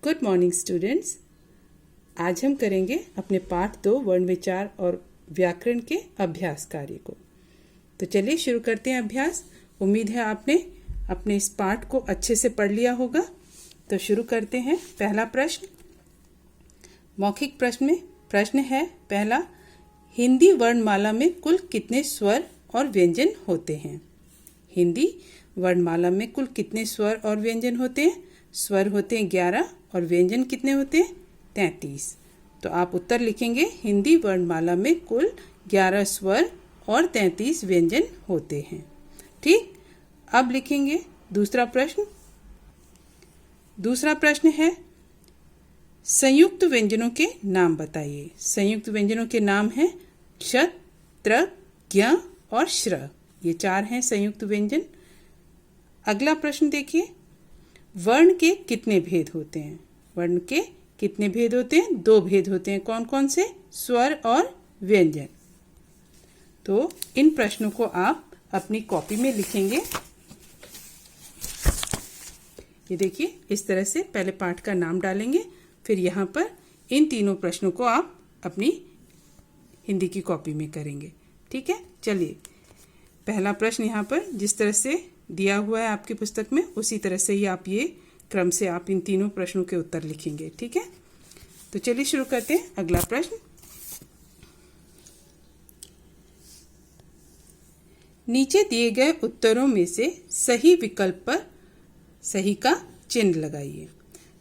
Good morning students. आज हम करेंगे अपने पाठ 2 वर्ण विचार और व्याकरण के अभ्यास कार्य को। तो चलिए शुरू करते हैं अभ्यास। उम्मीद है आपने अपने इस पाठ को अच्छे से पढ़ लिया होगा। तो शुरू करते हैं। पहला प्रश्न मौखिक प्रश्न में प्रश्न है पहला, हिंदी वर्णमाला में कुल कितने स्वर और व्यंजन होते हैं? हिंदी वर्णमाला में कुल कितने स्वर और व्यंजन होते हैं? स्वर होते हैं 11 और व्यंजन कितने होते हैं? 33। तो आप उत्तर लिखेंगे हिंदी वर्णमाला में कुल 11 स्वर और 33 व्यंजन होते हैं। ठीक, अब लिखेंगे दूसरा प्रश्न। दूसरा प्रश्न है संयुक्त व्यंजनों के नाम बताइए। संयुक्त व्यंजनों के नाम हैं क्षत, त्र, ज्ञ और श्र। ये 4 हैं संयुक्त व्यंजन। अगला प्रश्न देखिए, वर्ण के कितने भेद होते हैं? वर्ण के कितने भेद होते हैं? 2 भेद होते हैं। कौन कौन से? स्वर और व्यंजन। तो इन प्रश्नों को आप अपनी कॉपी में लिखेंगे। ये देखिए, इस तरह से पहले पाठ का नाम डालेंगे, फिर यहाँ पर इन तीनों प्रश्नों को आप अपनी हिंदी की कॉपी में करेंगे। ठीक है, चलिए पहला प्रश्न यहाँ पर जिस तरह से दिया हुआ है आपकी पुस्तक में, उसी तरह से ही आप ये क्रम से आप इन तीनों प्रश्नों के उत्तर लिखेंगे। ठीक है, तो चलिए शुरू करते हैं। अगला प्रश्न, नीचे दिए गए उत्तरों में से सही विकल्प पर सही का चिन्ह लगाइए।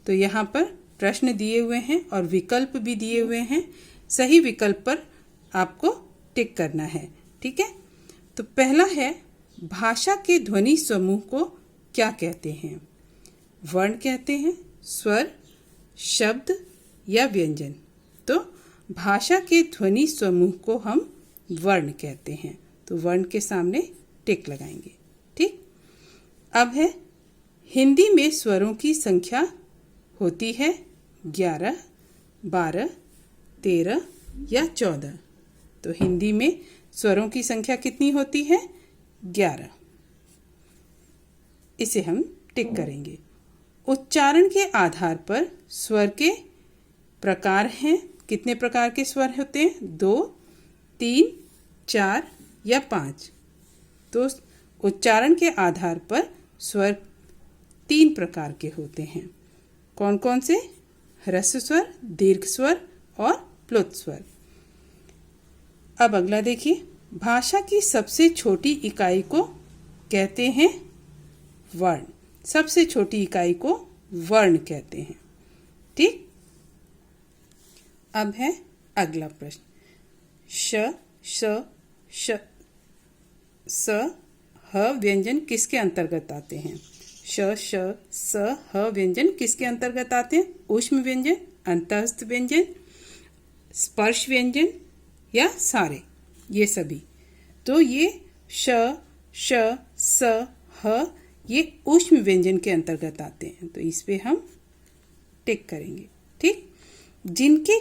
तो यहाँ पर प्रश्न दिए हुए हैं और विकल्प भी दिए हुए हैं। सही विकल्प पर आपको टिक करना है। ठीक है, तो पहला है भाषा के ध्वनि समूह को क्या कहते हैं? वर्ण कहते हैं, स्वर, शब्द या व्यंजन? तो भाषा के ध्वनि समूह को हम वर्ण कहते हैं। तो वर्ण के सामने टिक लगाएंगे। ठीक, अब है हिंदी में स्वरों की संख्या होती है 11, 12, 13 या 14। तो हिंदी में स्वरों की संख्या कितनी होती है? 11। इसे हम टिक करेंगे। उच्चारण के आधार पर स्वर के प्रकार हैं। कितने प्रकार के स्वर होते हैं? 2, 3, 4 या 5। तो उच्चारण के आधार पर स्वर 3 प्रकार के होते हैं। कौन कौन से? ह्रस्व स्वर, दीर्घ स्वर और प्लुत स्वर। अब अगला देखिए, भाषा की सबसे छोटी इकाई को कहते हैं वर्ण। सबसे छोटी इकाई को वर्ण कहते हैं। ठीक, अब है अगला प्रश्न, श, श, श, स, ह व्यंजन किसके अंतर्गत आते हैं? श, श, स, ह व्यंजन किसके अंतर्गत आते हैं? ऊष्म व्यंजन, अंतःस्थ व्यंजन, स्पर्श व्यंजन या सारे? ये सभी। तो ये श, श, स, ह ये ऊष्म व्यंजन के अंतर्गत आते हैं। तो इस पे हम टिक करेंगे। ठीक, जिनके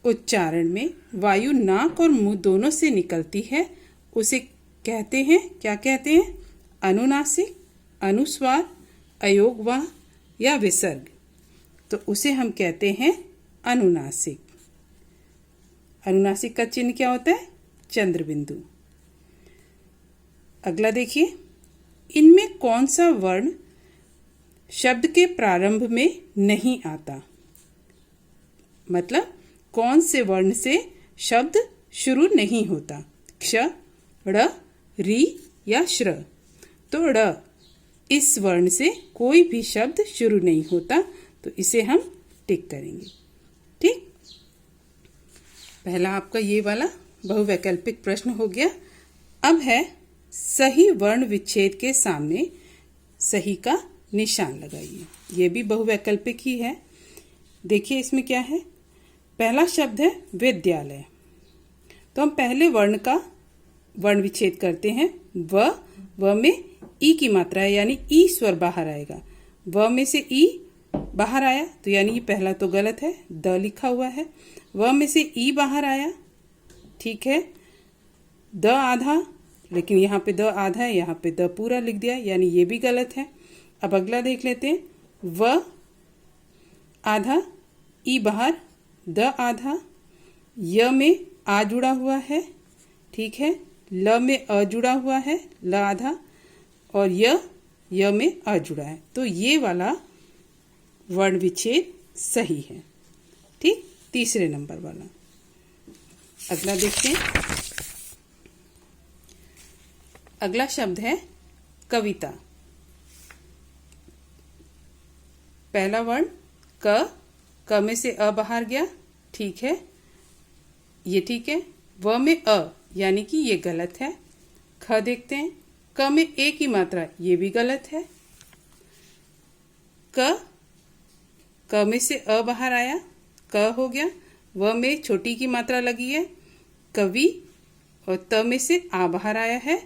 उच्चारण में वायु नाक और मुंह दोनों से निकलती है उसे कहते हैं, क्या कहते हैं? अनुनासिक, अनुस्वार, अयोगवाह या विसर्ग? तो उसे हम कहते हैं अनुनासिक। अनुनासिक का चिन्ह क्या होता है? चंद्र बिंदु। अगला देखिए, इनमें कौन सा वर्ण शब्द के प्रारंभ में नहीं आता? मतलब कौन से वर्ण से शब्द शुरू नहीं होता? क्ष, ड़, री या श्र? तो ड़, इस वर्ण से कोई भी शब्द शुरू नहीं होता। तो इसे हम टिक करेंगे। ठीक, पहला आपका ये वाला बहुवैकल्पिक प्रश्न हो गया। अब है सही वर्ण विच्छेद के सामने सही का निशान लगाइए। ये भी बहुवैकल्पिक ही है। देखिए इसमें क्या है। पहला शब्द है विद्यालय। तो हम पहले वर्ण का वर्ण विच्छेद करते हैं। व में ई की मात्रा है, यानी ई स्वर बाहर आएगा। व में से ई बाहर आया तो यानी ये पहला तो गलत है, द लिखा हुआ है। व में से ई बाहर आया, ठीक है। द आधा, लेकिन यहाँ पे द आधा है, यहाँ पे द पूरा लिख दिया, यानी ये भी गलत है। अब अगला देख लेते हैं। व आधा, ई बाहर, द आधा, य में आ जुड़ा हुआ है, ठीक है, ल में अ जुड़ा हुआ है, ल आधा, और य में अ जुड़ा है, तो ये वाला वर्ण विच्छेद सही है। ठीक, तीसरे नंबर वाला। अगला देखते हैं। अगला शब्द है कविता। पहला वर्ण क में से अ बाहर गया, ठीक है, ये ठीक है। व में अ यानी कि ये गलत है। ख देखते हैं, क में ए की मात्रा, ये भी गलत है। क में से अ बाहर आया, क हो गया। व में छोटी की मात्रा लगी है, कवि, और त में से आ बाहर आया है,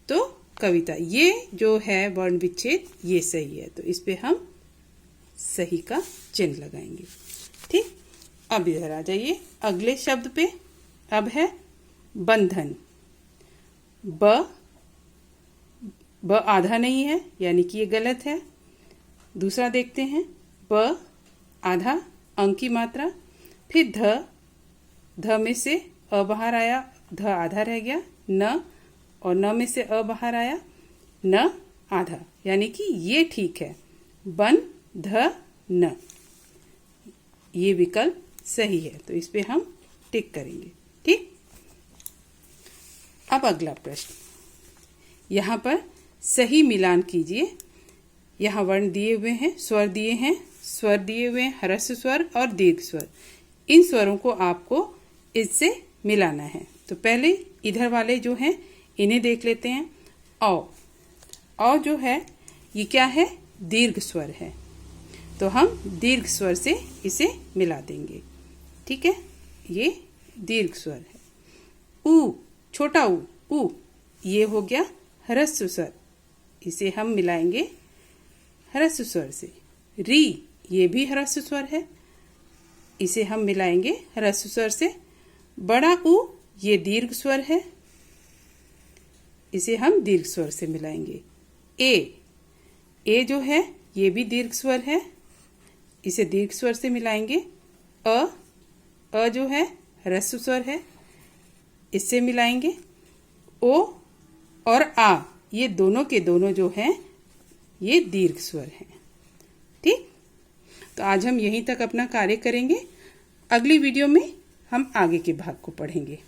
तो कविता। ये जो है वर्ण विच्छेद ये सही है, तो इस पे हम सही का चिन्ह लगाएंगे। ठीक, अब इधर आ जाइए अगले शब्द पे। अब है बंधन। ब आधा नहीं है, यानी कि ये गलत है। दूसरा देखते हैं, ब आधा, अंक की मात्रा, फिर ध में से अ बाहर आया, ध आधा रह गया, न, और न में से अ बाहर आया, न आधा, यानी कि ये ठीक है, बन ध न, ये विकल्प सही है, तो इस पे हम टिक करेंगे। ठीक, अब अगला प्रश्न, यहाँ पर सही मिलान कीजिए। यहाँ वर्ण दिए हुए हैं, स्वर दिए हैं, स्वर दिए हुए हैं, ह्रस्व स्वर और दीर्घ स्वर। इन स्वरों को आपको इससे मिलाना है। तो पहले इधर वाले जो हैं इन्हें देख लेते हैं। औ जो है ये क्या है, दीर्घ स्वर है, तो हम दीर्घ स्वर से इसे मिला देंगे। ठीक है, ये दीर्घ स्वर है। ऊ, छोटा ऊ, ये हो गया ह्रस्व स्वर, इसे हम मिलाएंगे ह्रस्व स्वर से। री, ये भी ह्रस्व स्वर है, इसे हम मिलाएंगे ह्रस्व स्वर से। बड़ा ऊ, ये दीर्घ स्वर है, इसे हम दीर्घ स्वर से मिलाएंगे। ए जो है ये भी दीर्घ स्वर है, इसे दीर्घ स्वर से मिलाएंगे। अ जो है ह्रस्व स्वर है, इससे मिलाएंगे। ओ और आ, ये दोनों के दोनों जो हैं ये दीर्घ स्वर हैं। ठीक, तो आज हम यहीं तक अपना कार्य करेंगे। अगली वीडियो में हम आगे के भाग को पढ़ेंगे।